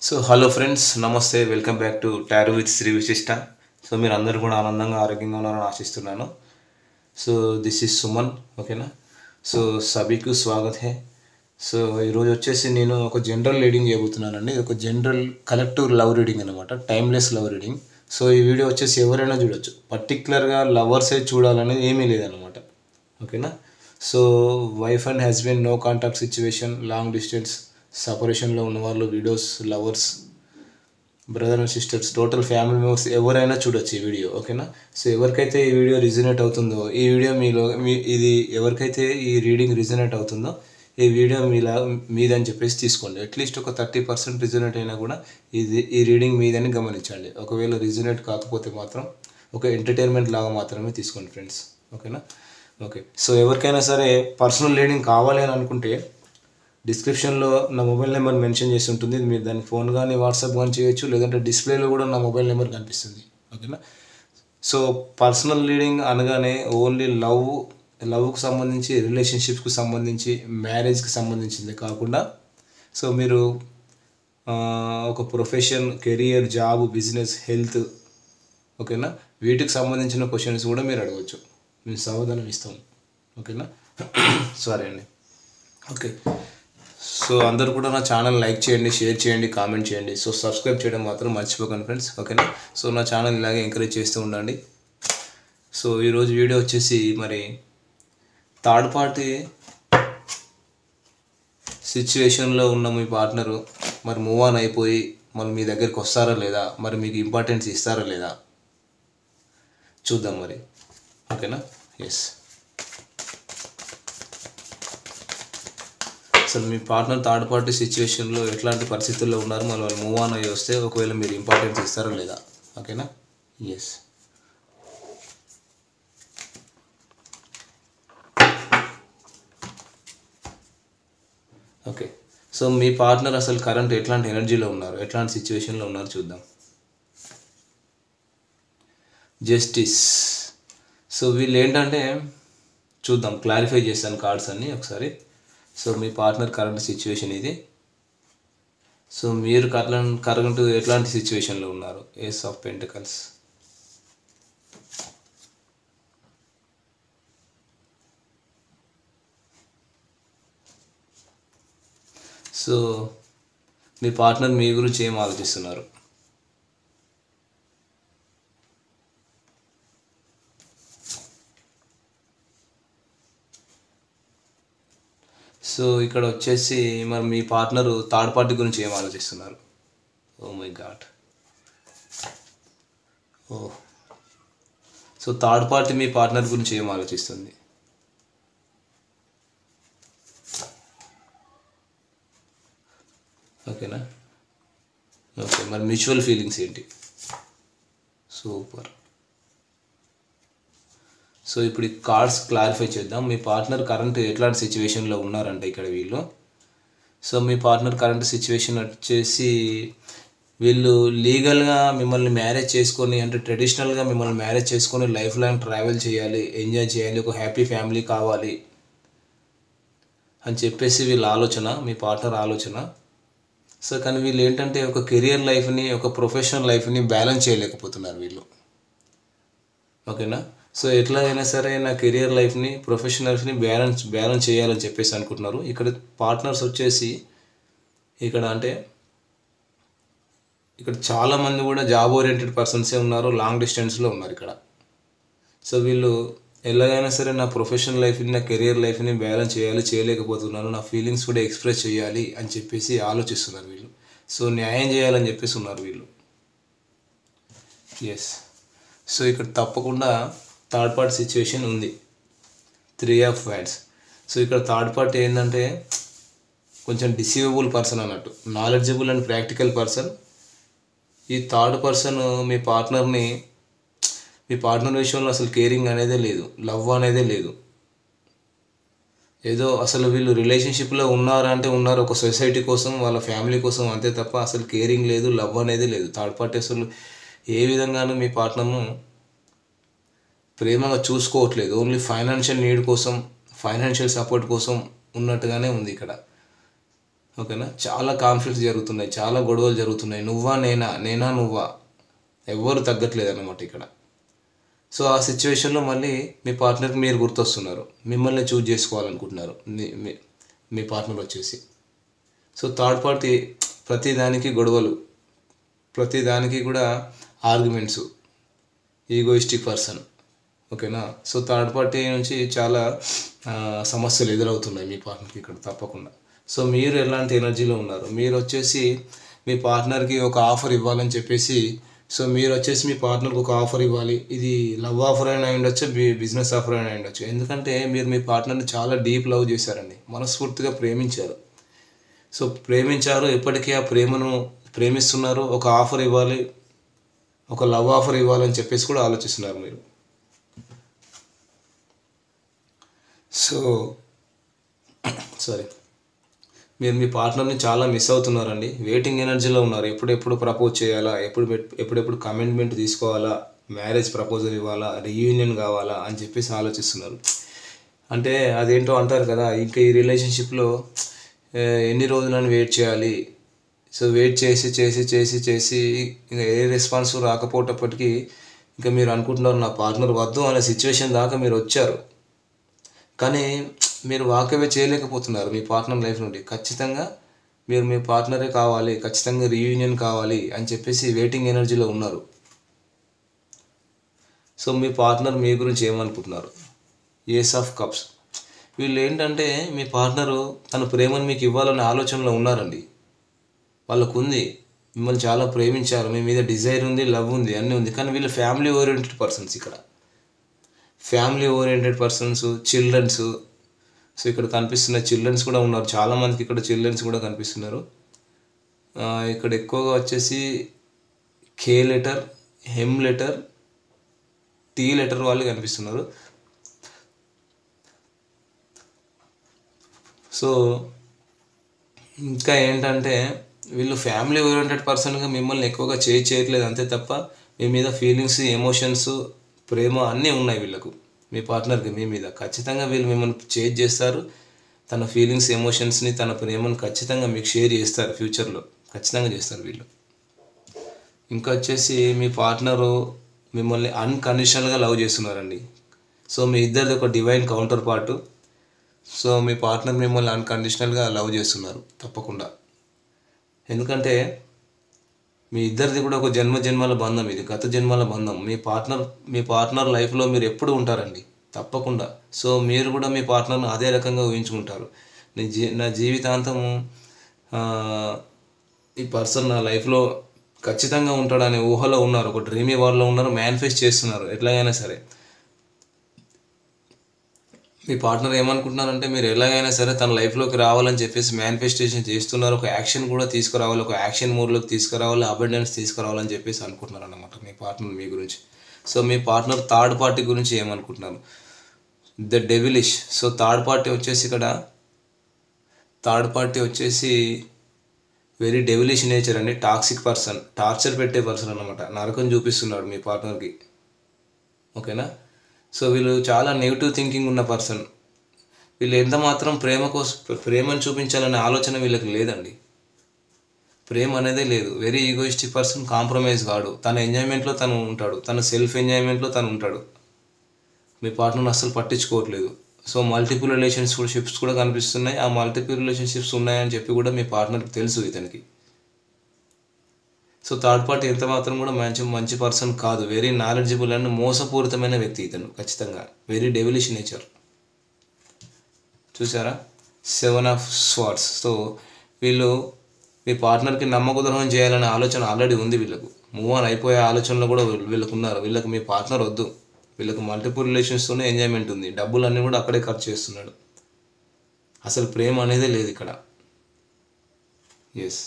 So hello friends, నమస్తే, welcome back to tarot with Shri Vishishta. So మీరు అందరూ కూడా ఆనందంగా ఆరోగ్యంగా ఉన్నారని ఆశిస్తున్నాను. సో దిస్ ఇస్ సుమన్, ఓకేనా. సో సభీకు స్వాగత్ హే. సో ఈరోజు వచ్చేసి నేను ఒక జనరల్ రీడింగ్ చేయబోతున్నానండి. ఇది ఒక జనరల్ కలెక్టివ్ లవ్ రీడింగ్ అనమాట, టైమ్లెస్ లవ్ రీడింగ్. సో ఈ వీడియో వచ్చేసి ఎవరైనా చూడొచ్చు, పర్టికులర్గా లవర్సే చూడాలనేది ఏమీ లేదనమాట, ఓకేనా. So wife and husband, no contact situation, long distance, సపరేషన్లో ఉన్న వాళ్ళు, widows, lovers, brother and sisters, total family members ఎవరైనా చూడొచ్చు ఈ వీడియో, ఓకేనా. సో ఎవరికైతే ఈ వీడియో రిజనేట్ అవుతుందో, ఈ వీడియో ఇది ఎవరికైతే ఈ రీడింగ్ రిజనేట్ అవుతుందో ఈ వీడియో మీదని చెప్పేసి తీసుకోండి. అట్లీస్ట్ ఒక 30% రిజనేట్ అయినా కూడా ఈ రీడింగ్ మీదని గమనించండి. ఒకవేళ రిజనేట్ కాకపోతే మాత్రం ఒక ఎంటర్టైన్మెంట్ లాగా మాత్రమే తీసుకోండి ఫ్రెండ్స్, ఓకేనా. ఓకే, సో ఎవరికైనా సరే పర్సనల్ రీడింగ్ కావాలి అని అనుకుంటే డిస్క్రిప్షన్లో నా మొబైల్ నెంబర్ మెన్షన్ చేసి ఉంటుంది. మీరు దాన్ని ఫోన్ కానీ వాట్సాప్ కానీ చేయొచ్చు, లేదంటే డిస్ప్లేలో కూడా నా మొబైల్ నెంబర్ కనిపిస్తుంది, ఓకేనా. సో పర్సనల్ రీడింగ్ అనగానే ఓన్లీ లవ్కు సంబంధించి, రిలేషన్షిప్కి సంబంధించి, మ్యారేజ్కి సంబంధించింది కాకుండా, సో మీరు ఒక profession, career, job, business, health, ఓకేనా, వీటికి సంబంధించిన క్వశ్చన్స్ కూడా మీరు అడగవచ్చు. మేము సమాధానం ఇస్తాం, ఓకేనా. సారీ అండి. ఓకే, సో అందరూ కూడా నా ఛానల్ లైక్ చేయండి, షేర్ చేయండి, కామెంట్ చేయండి. సో సబ్స్క్రైబ్ చేయడం మాత్రం మర్చిపోకండి ఫ్రెండ్స్, ఓకేనా. సో నా ఛానల్ ఇలాగే ఎంకరేజ్ చేస్తూ ఉండండి. సో ఈరోజు వీడియో వచ్చేసి మరి థర్డ్ పార్టీ సిచ్యువేషన్లో ఉన్న మీ పార్ట్నరు మరి మూవ్ ఆన్ అయిపోయి మరి మీ దగ్గరికి వస్తారా లేదా, మరి మీకు ఇంపార్టెన్స్ ఇస్తారా లేదా చూద్దాం మరి, ఓకేనా. ఎస్, అసలు మీ పార్ట్నర్ థర్డ్ పార్టీ సిచ్యువేషన్లో ఎట్లాంటి పరిస్థితుల్లో ఉన్నారు, మరి వాళ్ళు మూవ్ ఆన్ అయ్యి వస్తే ఒకవేళ మీరు ఇంపార్టెన్స్ ఇస్తారా లేదా, ఓకేనా. Yes, okay. సో మీ పార్ట్నర్ అసలు కరెంట్ ఎట్లాంటి ఎనర్జీలో ఉన్నారు, ఎట్లాంటి సిచ్యువేషన్లో ఉన్నారు చూద్దాం. జస్టిస్. సో వీళ్ళు ఏంటంటే చూద్దాం, క్లారిఫై చేస్తాను కార్డ్స్ అన్నీ ఒకసారి. సో మీ పార్ట్నర్ కరెంట్ సిచ్యువేషన్ ఇది. సో మీరు కరెంట్ ఎట్లాంటి సిచ్యువేషన్లో ఉన్నారు. Ace of pentacles. సో మీ పార్ట్నర్ మీ గురించి ఏం ఆలోచిస్తున్నారు. సో ఇక్కడ వచ్చేసి మరి మీ పార్ట్నరు థర్డ్ పార్టీ గురించి ఏం ఆలోచిస్తున్నారు. Oh my god. Oh, so third party మీ పార్ట్నర్ గురించి ఏం ఆలోచిస్తుంది. ఓకేనా. ఓకే, మరి మ్యూచువల్ ఫీలింగ్స్ ఏంటి. సూపర్. సో ఇప్పుడు ఈ కార్డ్స్ క్లారిఫై చేద్దాం. మీ పార్ట్నర్ కరెంట్ ఎట్లాంటి సిచ్యువేషన్లో ఉన్నారంటే ఇక్కడ వీళ్ళు. సో మీ పార్ట్నర్ కరెంట్ సిచ్యువేషన్ వచ్చేసి వీళ్ళు లీగల్గా మిమ్మల్ని మ్యారేజ్ చేసుకొని, అంటే ట్రెడిషనల్గా మిమ్మల్ని మ్యారేజ్ చేసుకొని లైఫ్ లాంగ్ ట్రావెల్ చేయాలి, ఎంజాయ్ చేయాలి, ఒక హ్యాపీ ఫ్యామిలీ కావాలి అని చెప్పేసి వీళ్ళ ఆలోచన, మీ పార్ట్నర్ ఆలోచన. సో కానీ వీళ్ళు ఏంటంటే ఒక కెరియర్ లైఫ్ని, ఒక ప్రొఫెషనల్ లైఫ్ని బ్యాలెన్స్ చేయలేకపోతున్నారు వీళ్ళు, ఓకేనా. సో ఎట్లా అయినా సరే నా కెరియర్ లైఫ్ని, ప్రొఫెషనల్ లైఫ్ని బ్యాలెన్స్ చేయాలని చెప్పేసి అనుకుంటున్నారు. ఇక్కడ పార్ట్నర్స్ వచ్చేసి ఇక్కడ అంటే ఇక్కడ చాలామంది కూడా జాబ్ ఓరియంటెడ్ పర్సన్సే ఉన్నారు, లాంగ్ డిస్టెన్స్లో ఉన్నారు ఇక్కడ. సో వీళ్ళు ఎలాగైనా సరే నా ప్రొఫెషనల్ లైఫ్ని, నా కెరియర్ లైఫ్ని బ్యాలెన్స్ చేయాలి, చేయలేకపోతున్నాను, నా ఫీలింగ్స్ కూడా ఎక్స్ప్రెస్ చేయాలి అని చెప్పేసి ఆలోచిస్తున్నారు వీళ్ళు. సో న్యాయం చేయాలని చెప్పేసి ఉన్నారు వీళ్ళు. ఎస్. సో ఇక్కడ తప్పకుండా థర్డ్ పార్టీ సిచ్యువేషన్ ఉంది. 3 ఆఫ్ వ్యాండ్స్. సో ఇక్కడ థర్డ్ పార్టీ ఏంటంటే కొంచెం డిసీవబుల్ పర్సన్ అన్నట్టు, నాలెడ్జబుల్ అండ్ ప్రాక్టికల్ పర్సన్. ఈ థర్డ్ పర్సన్ మీ పార్ట్నర్ విషయంలో అసలు కేరింగ్ అనేదే లేదు, లవ్ అనేదే లేదు. ఏదో అసలు వీళ్ళు రిలేషన్షిప్లో ఉన్నారంటే ఉన్నారు ఒక సొసైటీ కోసం, వాళ్ళ ఫ్యామిలీ కోసం, అంతే తప్ప అసలు కేరింగ్ లేదు, లవ్ అనేది లేదు. థర్డ్ పార్టీ అసలు ఏ విధంగానూ మీ పార్ట్నర్ను ప్రేమగా చూసుకోవట్లేదు. ఓన్లీ ఫైనాన్షియల్ నీడ్ కోసం, ఫైనాన్షియల్ సపోర్ట్ కోసం ఉన్నట్టుగానే ఉంది ఇక్కడ. ఓకేనా. చాలా కాన్ఫ్లిక్ట్స్ జరుగుతున్నాయి, చాలా గొడవలు జరుగుతున్నాయి. నువ్వా నేనా, నేనా నువ్వా, ఎవ్వరు తగ్గట్లేదు అన్నమాట ఇక్కడ. సో ఆ సిచ్యువేషన్లో మళ్ళీ మీ పార్ట్నర్కి మీరు గుర్తొస్తున్నారు, మిమ్మల్ని చూజ్ చేసుకోవాలనుకుంటున్నారు మీ పార్ట్నర్ వచ్చేసి. సో థర్డ్ పార్టీ ప్రతిదానికి గొడవలు, ప్రతిదానికి కూడా ఆర్గ్యుమెంట్స్, ఈగోయిస్టిక్ పర్సన్. ఓకేనా. సో థర్డ్ పార్టీ నుంచి చాలా సమస్యలు ఎదురవుతున్నాయి మీ పార్ట్నర్కి ఇక్కడ తప్పకుండా. సో మీరు ఎలాంటి ఎనర్జీలో ఉన్నారు, మీరు వచ్చేసి మీ పార్ట్నర్కి ఒక ఆఫర్ ఇవ్వాలని చెప్పేసి, సో మీరు వచ్చేసి మీ పార్ట్నర్కి ఒక ఆఫర్ ఇవ్వాలి. ఇది లవ్ ఆఫర్ అయినా ఉండొచ్చు, బిజినెస్ ఆఫర్ అయినా ఉండొచ్చు. ఎందుకంటే మీరు మీ పార్ట్నర్ని చాలా డీప్ లవ్ చేశారండి, మనస్ఫూర్తిగా ప్రేమించారు. సో ప్రేమించారు, ఎప్పటికీ ఆ ప్రేమను ప్రేమిస్తున్నారు. ఒక ఆఫర్ ఇవ్వాలి, ఒక లవ్ ఆఫర్ ఇవ్వాలని చెప్పేసి కూడా ఆలోచిస్తున్నారు మీరు. సో సారీ, మీరు మీ పార్ట్నర్ని చాలా మిస్ అవుతున్నారండి, వెయిటింగ్ ఎనర్జీలో ఉన్నారు. ఎప్పుడెప్పుడు ప్రపోజ్ చేయాలా, ఎప్పుడెప్పుడు కమిట్మెంట్ తీసుకోవాలా, మ్యారేజ్ ప్రపోజల్ ఇవ్వాలా, రీయూనియన్ కావాలా అని చెప్పేసి ఆలోచిస్తున్నారు. అంటే అదేంటో అంటారు కదా, ఇంకా ఈ రిలేషన్షిప్లో ఎన్ని రోజులని వెయిట్ చేయాలి. సో వెయిట్ చేసి చేసి చేసి చేసి ఇంకా ఏ రెస్పాన్స్ రాకపోయేటప్పటికీ ఇంకా మీరు అనుకుంటున్నారు నా పార్ట్నర్ వద్దు అనే సిచ్యువేషన్ దాకా మీరు వచ్చారు. కానీ మీరు వాకవే చేయలేకపోతున్నారు మీ పార్ట్నర్ లైఫ్ నుండి. ఖచ్చితంగా మీరు మీ పార్ట్నరే కావాలి, ఖచ్చితంగా రీయూనియన్ కావాలి అని చెప్పేసి వెయిటింగ్ ఎనర్జీలో ఉన్నారు. సో మీ పార్ట్నర్ మీ గురించి ఏమనుకుంటున్నారు, ఏస్ ఆఫ్ కప్స్. వీళ్ళు ఏంటంటే మీ పార్ట్నరు తన ప్రేమను మీకు ఇవ్వాలనే ఆలోచనలో ఉన్నారండి. వాళ్ళకు ఉంది, మిమ్మల్ని చాలా ప్రేమించారు, మీ మీద డిజైర్ ఉంది, లవ్ ఉంది, అన్నీ ఉంది. కానీ వీళ్ళు ఫ్యామిలీ ఓరియంటెడ్ పర్సన్స్ ఇక్కడ, family oriented persons, childrens. So ఇక్కడ కనిపిస్తున్న చిల్డ్రన్స్ కూడా ఉన్నారు, చాలామందికి ఇక్కడ చిల్డ్రన్స్ కూడా కనిపిస్తున్నారు. ఇక్కడ ఎక్కువగా వచ్చేసి K letter, M letter, T letter వాళ్ళు కనిపిస్తున్నారు. సో ఇంకా ఏంటంటే వీళ్ళు ఫ్యామిలీ ఓరియంటెడ్ పర్సన్గా మిమ్మల్ని ఎక్కువగా చేయట్లేదు అంతే తప్ప, మీ మీద ఫీలింగ్స్, ఎమోషన్స్, ప్రేమ అన్నీ ఉన్నాయి వీళ్ళకు. మీ పార్ట్నర్కి మీ మీద ఖచ్చితంగా వీళ్ళు మిమ్మల్ని చేంజ్ చేస్తారు. తన ఫీలింగ్స్, ఎమోషన్స్ని, తన ప్రేమను ఖచ్చితంగా మీకు షేర్ చేస్తారు, ఫ్యూచర్లో ఖచ్చితంగా చేస్తారు వీళ్ళు. ఇంకా వచ్చేసి మీ పార్ట్నరు మిమ్మల్ని అన్కండిషనల్గా లవ్ చేస్తున్నారండి. సో మీ ఇద్దరిది ఒక డివైన్ కౌంటర్ పార్ట్. సో మీ పార్ట్నర్ మిమ్మల్ని అన్కండిషనల్గా లవ్ చేస్తున్నారు తప్పకుండా. ఎందుకంటే మీ ఇద్దరిది కూడా ఒక జన్మల బంధం, ఇది గత జన్మల బంధం. మీ పార్ట్నర్ లైఫ్లో మీరు ఎప్పుడు ఉంటారండి తప్పకుండా. సో మీరు కూడా మీ పార్ట్నర్ని అదే రకంగా ఊహించుకుంటారు. నా జీవితాంతము ఈ పర్సన్ నా లైఫ్లో ఖచ్చితంగా ఉంటాడనే ఊహలో ఉన్నారు, ఒక డ్రీమీ వరల్డ్లో ఉన్నారు, మేనిఫెస్ట్ చేస్తున్నారు ఎట్లాగైనా సరే. మీ పార్ట్నర్ ఏమనుకుంటున్నారంటే మీరు ఎలాగైనా సరే తన లైఫ్లోకి రావాలని చెప్పేసి మేనిఫెస్టేషన్ చేస్తున్నారు, ఒక యాక్షన్ కూడా తీసుకురావాలి, ఒక యాక్షన్ మోడ్లోకి తీసుకురావాలి, అబండెన్స్ తీసుకురావాలని చెప్పేసి అనుకుంటున్నారు అన్నమాట మీ పార్ట్నర్ మీ గురించి. సో మీ పార్ట్నర్ థర్డ్ పార్టీ గురించి ఏమనుకుంటున్నారు, the devilish. So third party వచ్చేసి వెరీ డెవిలిష్ నేచర్ అండి, టాక్సిక్ పర్సన్, టార్చర్ పెట్టే పర్సన్ అన్నమాట, నరకం చూపిస్తున్నాడు మీ పార్ట్నర్కి. ఓకేనా. సో వీళ్ళు చాలా నెగిటివ్ థింకింగ్ ఉన్న పర్సన్. వీళ్ళు ఎంత మాత్రం ప్రేమను చూపించాలనే ఆలోచన వీళ్ళకి లేదండి, ప్రేమ అనేదే లేదు. వెరీ ఈగోయిస్టిక్ పర్సన్, కాంప్రమైజ్ కాడు, తన ఎంజాయ్మెంట్లో తను ఉంటాడు, తన సెల్ఫ్ ఎంజాయ్మెంట్లో తను ఉంటాడు. మీ పార్ట్నర్ని అస్సలు పట్టించుకోవట్లేదు. సో మల్టిపుల్ రిలేషన్షిప్స్ కూడా కనిపిస్తున్నాయి. ఆ మల్టిపుల్ రిలేషన్షిప్స్ ఉన్నాయని చెప్పి కూడా మీ పార్ట్నర్కి తెలుసు ఇతనికి. సో థర్డ్ పార్టీ ఎంత మాత్రం కూడా మంచి పర్సన్ కాదు, వెరీ నాలెడ్జబుల్ అండ్ మోసపూరితమైన వ్యక్తి ఇతను ఖచ్చితంగా, వెరీ డెవిలిష్ నేచర్. చూసారా, 7 ఆఫ్ స్వార్డ్స్. సో వీళ్ళు మీ పార్ట్నర్కి నమ్మక ద్రోహం చేయాలనే ఆలోచన ఆల్రెడీ ఉంది వీళ్ళకు, మూవ్ ఆన్ అయిపోయే ఆలోచనలో కూడా వీళ్ళకు ఉన్నారు. వీళ్ళకి మీ పార్ట్నర్ వద్దు, వీళ్ళకి మల్టిపుల్ రిలేషన్స్తోనే ఎంజాయ్మెంట్ ఉంది, డబ్బులన్నీ కూడా అక్కడే ఖర్చు చేస్తున్నాడు, అసలు ప్రేమ అనేదే లేదు ఇక్కడ. ఎస్.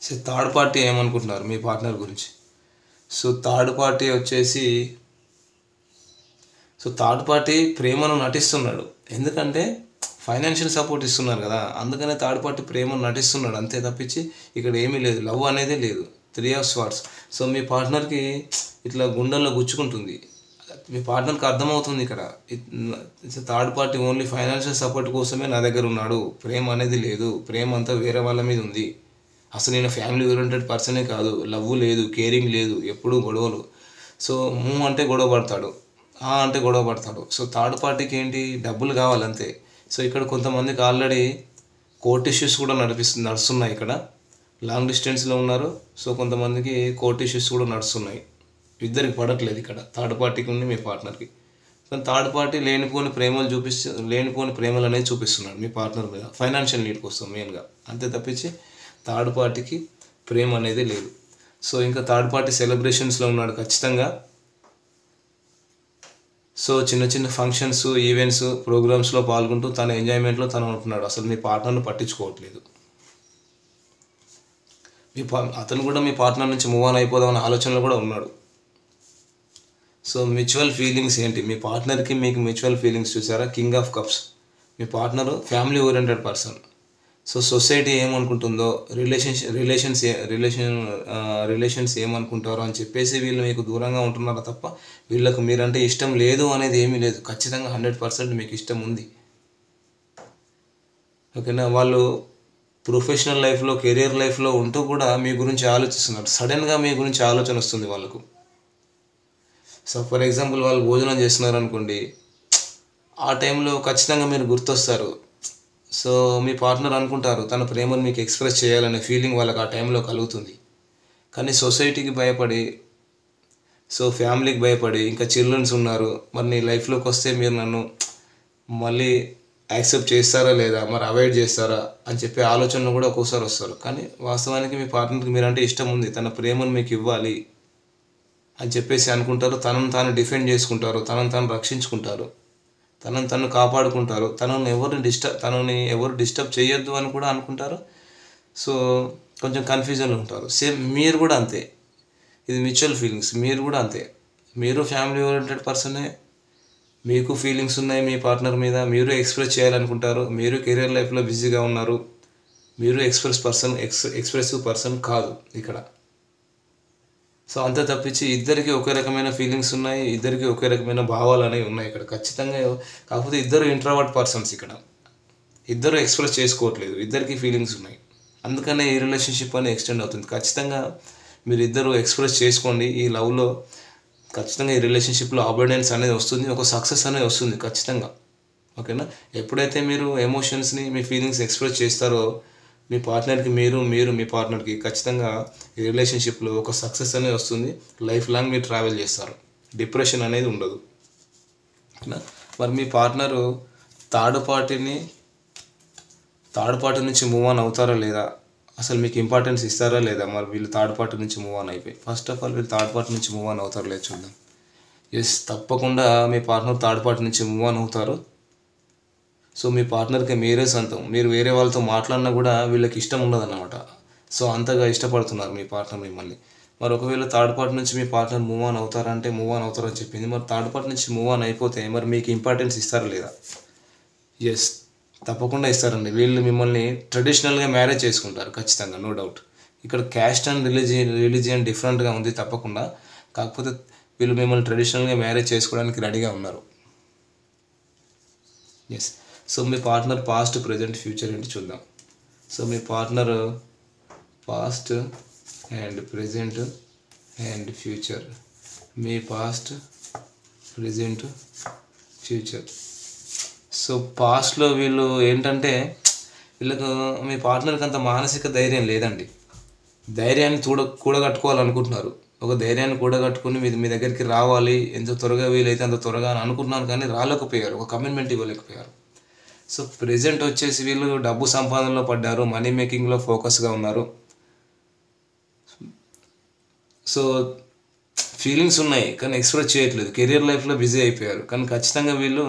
సో థర్డ్ పార్టీ ఏమనుకుంటున్నారు మీ పార్ట్నర్ గురించి. సో థర్డ్ పార్టీ వచ్చేసి థర్డ్ పార్టీ ప్రేమను నటిస్తున్నాడు, ఎందుకంటే ఫైనాన్షియల్ సపోర్ట్ ఇస్తున్నారు కదా, అందుకనే థర్డ్ పార్టీ ప్రేమను నటిస్తున్నాడు అంతే తప్పించి ఇక్కడ ఏమీ లేదు, లవ్ అనేదే లేదు. 3 ఆఫ్ స్వార్డ్స్. సో మీ పార్ట్నర్కి ఇట్లా గుండెల్లో గుచ్చుకుంటుంది, మీ పార్ట్నర్కి అర్థమవుతుంది ఇక్కడ third party only financial support కోసమే నా దగ్గర ఉన్నాడు, ప్రేమ అనేది లేదు, ప్రేమ అంతా వేరే వాళ్ళ మీద ఉంది, అసలు నేను ఫ్యామిలీ ఓరియంటెడ్ పర్సనే కాదు, లవ్ లేదు, కేరింగ్ లేదు, ఎప్పుడూ గొడవలు. సో అంటే గొడవ పడతాడు, అంటే గొడవ పడతాడు. సో థర్డ్ పార్టీకి ఏంటి, డబ్బులు కావాలంతే. సో ఇక్కడ కొంతమందికి ఆల్రెడీ కోర్ట్ ఇష్యూస్ కూడా నడుస్తున్నాయి. ఇక్కడ లాంగ్ డిస్టెన్స్లో ఉన్నారు. సో కొంతమందికి కోర్ట్ ఇష్యూస్ కూడా నడుస్తున్నాయి. ఇద్దరికి పడట్లేదు ఇక్కడ, థర్డ్ పార్టీకి ఉంది మీ పార్ట్నర్కి. కానీ థర్డ్ పార్టీ లేనిపోని ప్రేమలు అనేది చూపిస్తున్నాడు మీ పార్ట్నర్ మీద, ఫైనాన్షియల్ నీడ్ కోసం మెయిన్గా. అంతే తప్పించి థర్డ్ పార్టీకి ప్రేమ అనేది లేదు. సో ఇంకా థర్డ్ పార్టీ సెలబ్రేషన్స్లో ఉన్నాడు ఖచ్చితంగా. సో చిన్న చిన్న ఫంక్షన్స్, ఈవెంట్స్, ప్రోగ్రామ్స్లో పాల్గొంటూ తన ఎంజాయ్మెంట్లో తను ఉంటున్నాడు. అసలు మీ పార్ట్నర్ను పట్టించుకోవట్లేదు. అతను కూడా మీ పార్ట్నర్ నుంచి మూవ్ ఆన్ అయిపోదామనే ఆలోచనలో కూడా ఉన్నాడు. సో మ్యూచువల్ ఫీలింగ్స్ ఏంటి, మీ పార్ట్నర్కి మీకు మ్యూచువల్ ఫీలింగ్స్ చూసారా? King of cups. మీ partner family oriented person. So society ఏమనుకుంటుందో, రిలేషన్స్ ఏమనుకుంటారో అని చెప్పేసి వీళ్ళు మీకు దూరంగా ఉంటున్నారో తప్ప వీళ్ళకు మీరంటే ఇష్టం లేదు అనేది ఏమీ లేదు. ఖచ్చితంగా 100% మీకు ఇష్టం ఉంది. ఓకేనా? వాళ్ళు ప్రొఫెషనల్ లైఫ్లో, కెరియర్ లైఫ్లో ఉంటూ కూడా మీ గురించి ఆలోచిస్తున్నారు. సడన్గా మీ గురించి ఆలోచన వస్తుంది వాళ్ళకు. సో ఫర్ ఎగ్జాంపుల్ వాళ్ళు భోజనం చేస్తున్నారు అనుకోండి, ఆ టైంలో ఖచ్చితంగా మీరు గుర్తొస్తారు. సో మీ పార్ట్నర్ అనుకుంటారు తన ప్రేమను మీకు ఎక్స్ప్రెస్ చేయాలనే ఫీలింగ్ వాళ్ళకి ఆ టైంలో కలుగుతుంది. కానీ సొసైటీకి భయపడి, సో ఫ్యామిలీకి భయపడి, ఇంకా చిల్డ్రన్స్ ఉన్నారు, మరి నీ లైఫ్లోకి వస్తే మీరు నన్ను మళ్ళీ యాక్సెప్ట్ చేస్తారా లేదా, మరి అవాయిడ్ చేస్తారా అని చెప్పే ఆలోచనలు కూడా ఒక్కోసారి వస్తారు. కానీ వాస్తవానికి మీ పార్ట్నర్కి మీరంటే ఇష్టం ఉంది, తన ప్రేమను మీకు ఇవ్వాలి అని చెప్పేసి అనుకుంటారు. తనను తాను డిఫెండ్ చేసుకుంటారు, తనను తాను రక్షించుకుంటారు, తనను తను కాపాడుకుంటారు, తనని ఎవరు డిస్టర్బ్ చేయొద్దు అని కూడా అనుకుంటారు. సో కొంచెం కన్ఫ్యూజన్లో ఉంటారు. సేమ్ మీరు కూడా అంతే. ఇది మ్యూచువల్ ఫీలింగ్స్. మీరు కూడా అంతే. మీరు ఫ్యామిలీ ఓరియంటెడ్ పర్సనే, మీకు ఫీలింగ్స్ ఉన్నాయి మీ పార్ట్నర్ మీద, మీరు ఎక్స్ప్రెస్ చేయాలనుకుంటారు, మీరు కెరీర్ లైఫ్లో బిజీగా ఉన్నారు, మీరు ఎక్స్ప్రెసివ్ పర్సన్ కాదు ఇక్కడ. సో అంతే తప్పించి ఇద్దరికి ఒకే రకమైన ఫీలింగ్స్ ఉన్నాయి, ఇద్దరికి ఒకే రకమైన భావాలు అనేవి ఉన్నాయి ఇక్కడ ఖచ్చితంగా. కాకపోతే ఇద్దరు ఇంట్రోవర్ట్ పర్సన్స్ ఇక్కడ, ఇద్దరు ఎక్స్ప్రెస్ చేసుకోవట్లేదు, ఇద్దరికి ఫీలింగ్స్ ఉన్నాయి. అందుకనే ఈ రిలేషన్షిప్ అనేది ఎక్స్టెండ్ అవుతుంది. ఖచ్చితంగా మీరు ఇద్దరు ఎక్స్ప్రెస్ చేసుకోండి. ఈ లవ్లో ఖచ్చితంగా ఈ రిలేషన్షిప్లో అబర్డెన్స్ అనేది వస్తుంది, ఒక సక్సెస్ అనేది వస్తుంది ఖచ్చితంగా. ఓకేనా? ఎప్పుడైతే మీరు ఎమోషన్స్ని, మీ ఫీలింగ్స్ ఎక్స్ప్రెస్ చేస్తారో మీ పార్ట్నర్కి, మీరు మీ పార్ట్నర్కి ఖచ్చితంగా ఈ రిలేషన్షిప్లో ఒక సక్సెస్ అనేది వస్తుంది. లైఫ్ లాంగ్ మీరు ట్రావెల్ చేస్తారు, డిప్రెషన్ అనేది ఉండదు. ఓకేనా? మరి మీ పార్ట్నరు థర్డ్ పార్టీ నుంచి మూవ్ ఆన్ అవుతారా లేదా, అసలు మీకు ఇంపార్టెన్స్ ఇస్తారా లేదా? మరి వీళ్ళు థర్డ్ పార్టీ నుంచి మూవ్ ఆన్ అయిపోయి, ఫస్ట్ ఆఫ్ ఆల్ వీళ్ళు థర్డ్ పార్టీ నుంచి మూవ్ ఆన్ అవుతారా లేదు చూద్దాం. ఎస్, తప్పకుండా మీ పార్ట్నర్ థర్డ్ పార్టీ నుంచి మూవ్ ఆన్ అవుతారు. సో మీ పార్ట్నర్కి మీరే సొంతం. మీరు వేరే వాళ్ళతో మాట్లాడినా కూడా వీళ్ళకి ఇష్టం ఉండదన్నమాట. సో అంతగా ఇష్టపడుతున్నారు మీ పార్ట్నర్ మిమ్మల్ని. మరి ఒకవేళ థర్డ్ పార్టీ నుంచి మీ పార్ట్నర్ మూవ్ ఆన్ అవుతారంటే మూవ్ ఆన్ అవుతారని చెప్పింది. మరి థర్డ్ పార్టీ నుంచి మూవ్ ఆన్ అయిపోతే మరి మీకు ఇంపార్టెన్స్ ఇస్తారా లేదా? ఎస్, తప్పకుండా ఇస్తారండి. వీళ్ళు మిమ్మల్ని ట్రెడిషనల్గా మ్యారేజ్ చేసుకుంటారు ఖచ్చితంగా, నో డౌట్. ఇక్కడ క్యాస్ట్ అండ్ రిలీజియన్ డిఫరెంట్గా ఉంది తప్పకుండా. కాకపోతే వీళ్ళు మిమ్మల్ని ట్రెడిషనల్గా మ్యారేజ్ చేసుకోవడానికి రెడీగా ఉన్నారు. ఎస్. సో మీ పార్ట్నర్ పాస్ట్, ప్రజెంట్, ఫ్యూచర్ ఏంటి చూద్దాం. సో మీ partner past and present and future. Me past, present, future. So పాస్ట్లో వీళ్ళు ఏంటంటే, వీళ్ళకు మీ పార్ట్నర్కి అంత మానసిక ధైర్యం లేదండి. ధైర్యాన్ని కూడగట్టుకోవాలనుకుంటున్నారు. ఒక ధైర్యాన్ని కూడగట్టుకుని మీ దగ్గరికి రావాలి, ఎంత త్వరగా వీలైతే అంత త్వరగా అని అనుకుంటున్నారు, కానీ రాలేకపోయారు, ఒక కమిట్మెంట్ ఇవ్వలేకపోయారు. సో ప్రెజెంట్ వచ్చేసి వీళ్ళు డబ్బు సంపాదనలో పడ్డారు, మనీ మేకింగ్లో ఫోకస్గా ఉన్నారు. సో ఫీలింగ్స్ ఉన్నాయి కానీ ఎక్స్ప్రెస్ చేయట్లేదు, కెరియర్ లైఫ్లో బిజీ అయిపోయారు. కానీ ఖచ్చితంగా వీళ్ళు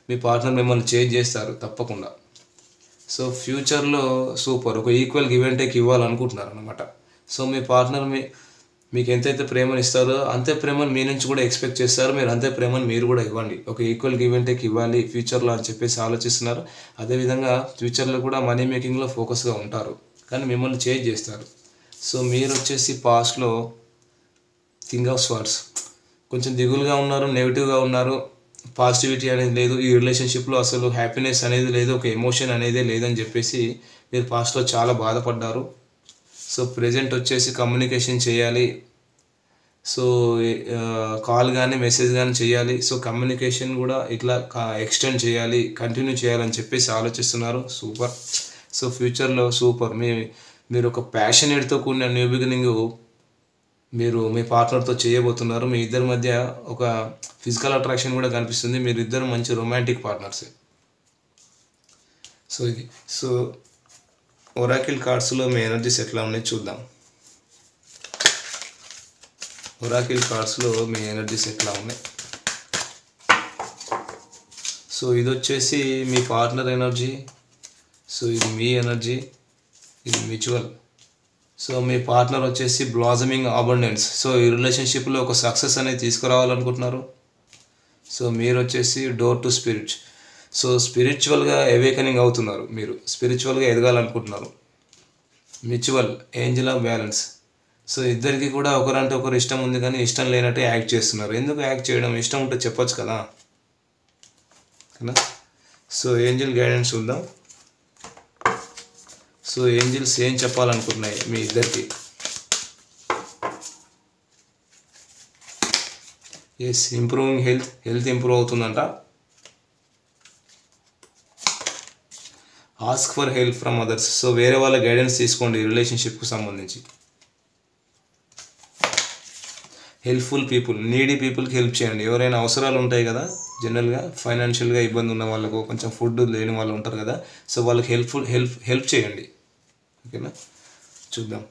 మీ పార్ట్నర్ మిమ్మల్ని చేంజ్ చేస్తారు తప్పకుండా. సో ఫ్యూచర్లో సూపర్, ఒక ఈక్వల్ గివ్ అండ్ టేక్ ఇవ్వాలనుకుంటున్నారు అనమాట. సో మీ పార్ట్నర్ మీకు ఎంతైతే ప్రేమను ఇస్తారో అంతే ప్రేమను మీ నుంచి కూడా ఎక్స్పెక్ట్ చేస్తారు. మీరు అంతే ప్రేమను మీరు కూడా ఇవ్వండి, ఒక ఈక్వల్ గివ్ అండ్ టేక్ ఇవ్వాలి ఫ్యూచర్లో అని చెప్పేసి ఆలోచిస్తున్నారు. అదేవిధంగా ఫ్యూచర్లో కూడా మనీ మేకింగ్లో ఫోకస్గా ఉంటారు, కానీ మిమ్మల్ని చేంజ్ చేస్తారు. సో మీరు వచ్చేసి పాస్ట్లో కింగ్ ఆఫ్ స్వార్డ్స్, కొంచెం దిగులుగా ఉన్నారు, నెగిటివ్గా ఉన్నారు, పాజిటివిటీ అనేది లేదు, ఈ రిలేషన్షిప్లో అసలు హ్యాపీనెస్ అనేది లేదు, ఒక ఎమోషన్ అనేది లేదని చెప్పేసి మీరు పాస్ట్లో చాలా బాధపడ్డారు. సో ప్రజెంట్ వచ్చేసి కమ్యూనికేషన్ చేయాలి. సో కాల్ కానీ మెసేజ్ కానీ చేయాలి. సో కమ్యూనికేషన్ కూడా ఇట్లా ఎక్స్టెండ్ చేయాలి, కంటిన్యూ చేయాలని చెప్పేసి ఆలోచిస్తున్నారు. సూపర్. సో ఫ్యూచర్లో సూపర్. మీరు ఒక ప్యాషనేట్తో కూడిన న్యూ బిగినింగ్ మీరు మీ పార్ట్నర్తో చేయబోతున్నారు. మీ ఇద్దరి మధ్య ఒక ఫిజికల్ అట్రాక్షన్ కూడా కనిపిస్తుంది. మీరు ఇద్దరు మంచి రొమాంటిక్ పార్ట్నర్సే. సో ఇది ఒరాకిల్ కార్డ్స్లో మీ ఎనర్జీస్ ఎట్లా ఉన్నాయి చూద్దాం. ఒరాకిల్ కార్డ్స్లో మీ ఎనర్జీస్ ఎట్లా ఉన్నాయి. సో ఇది వచ్చేసి మీ పార్ట్నర్ ఎనర్జీ. సో ఇది మీ ఎనర్జీ, ఇది మ్యూచువల్. సో మీ పార్ట్నర్ వచ్చేసి బ్లాజమింగ్ అబండెన్స్. సో ఈ రిలేషన్షిప్లో ఒక సక్సెస్ అనేది తీసుకురావాలనుకుంటున్నారు. సో మీరు వచ్చేసి డోర్ టు స్పిరిట్. సో స్పిరిచువల్గా అవేకనింగ్ అవుతున్నారు, మీరు స్పిరిచువల్గా ఎదగాలనుకుంటున్నారు. Mutual angel of balance. So ఇద్దరికి కూడా ఒకరంటే ఒకరు ఇష్టం ఉంది, కానీ ఇష్టం లేనట్టే యాక్ట్ చేస్తున్నారు. ఎందుకు యాక్ట్ చేయడం? ఇష్టం ఉంటే చెప్పొచ్చు కదా. సో ఏంజల్ గైడెన్స్ చూద్దాం. సో ఏంజిల్స్ ఏం చెప్పాలనుకుంటున్నాయి మీ ఇద్దరికి? ఎస్, ఇంప్రూవింగ్ హెల్త్ ఇంప్రూవ్ అవుతుందంట. Ask for help from others. So వేరే వాళ్ళ గైడెన్స్ తీసుకోండి రిలేషన్షిప్కి సంబంధించి. హెల్ప్ఫుల్ పీపుల్, నీడీ పీపుల్కి హెల్ప్ చేయండి. ఎవరైనా అవసరాలు ఉంటాయి కదా, జనరల్గా ఫైనాన్షియల్గా ఇబ్బంది ఉన్న వాళ్ళకు, కొంచెం ఫుడ్ లేని వాళ్ళు ఉంటారు కదా, సో వాళ్ళకి హెల్ప్ చేయండి. ఓకేనా, చూద్దాం.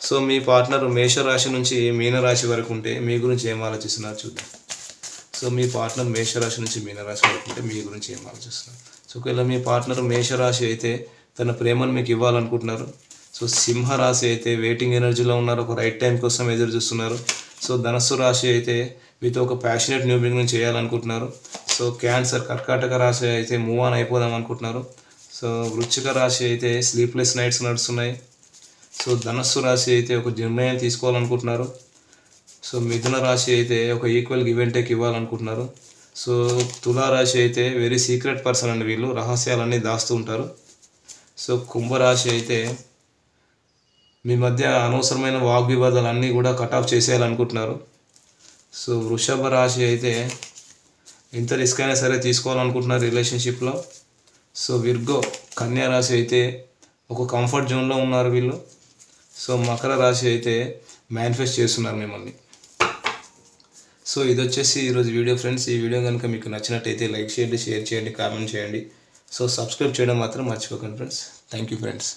సో మీ పార్ట్నర్ మేషరాశి నుంచి మీనరాశి వరకు ఉంటే మీ గురించి ఏం ఆలోచిస్తున్నారు చూద్దాం. సో మీ పార్ట్నర్ మేషరాశి నుంచి మీనరాశి వరకు ఉంటే మీ గురించి ఏం ఆలోచిస్తున్నారు. సో ఒకవేళ మీ పార్ట్నర్ మేషరాశి అయితే తన ప్రేమను మీకు ఇవ్వాలనుకుంటున్నారు. సో సింహరాశి అయితే వెయిటింగ్ ఎనర్జీలో ఉన్నారు, ఒక రైట్ టైం కోసం ఎదురు చూస్తున్నారు. సో ధనస్సు రాశి అయితే మీతో ఒక ప్యాషనేట్ న్యూ బిగినింగ్ చేయాలనుకుంటున్నారు. సో క్యాన్సర్ కర్కాటక రాశి అయితే మూవ్ ఆన్ అయిపోదాం అనుకుంటున్నారు. సో వృశ్చిక రాశి అయితే స్లీప్లెస్ నైట్స్ నడుస్తున్నాయి. సో ధనస్సు రాశి అయితే ఒక నిర్ణయం తీసుకోవాలనుకుంటున్నారు. సో మిథున రాశి అయితే ఒక ఈక్వల్ గివ్ అండ్ టేక్ ఇవ్వాలనుకుంటున్నారు. సో తులారాశి అయితే వెరీ సీక్రెట్ పర్సన్ అండి, వీళ్ళు రహస్యాలన్నీ దాస్తూ ఉంటారు. సో కుంభరాశి అయితే మీ మధ్య అనవసరమైన వాగ్వివాదాలన్నీ కూడా కట్ ఆఫ్ చేసేయాలనుకుంటున్నారు. సో వృషభ రాశి అయితే ఎంత రిస్క్ అయినా సరే తీసుకోవాలనుకుంటున్నారు రిలేషన్షిప్లో. సో విర్గో కన్యా రాశి అయితే ఒక కంఫర్ట్ జోన్లో ఉన్నారు వీళ్ళు. సో మకర రాశి అయితే మేనిఫెస్ట్ చేస్తున్నారు మిమ్మల్ని. సో ఇది వచ్చేసి ఈరోజు వీడియో ఫ్రెండ్స్. ఈ వీడియో కనుక మీకు నచ్చినట్టయితే లైక్ చేయండి, షేర్ చేయండి, కామెంట్ చేయండి. సో సబ్స్క్రైబ్ చేయడం మాత్రం మర్చిపోకండి ఫ్రెండ్స్. Thank you friends.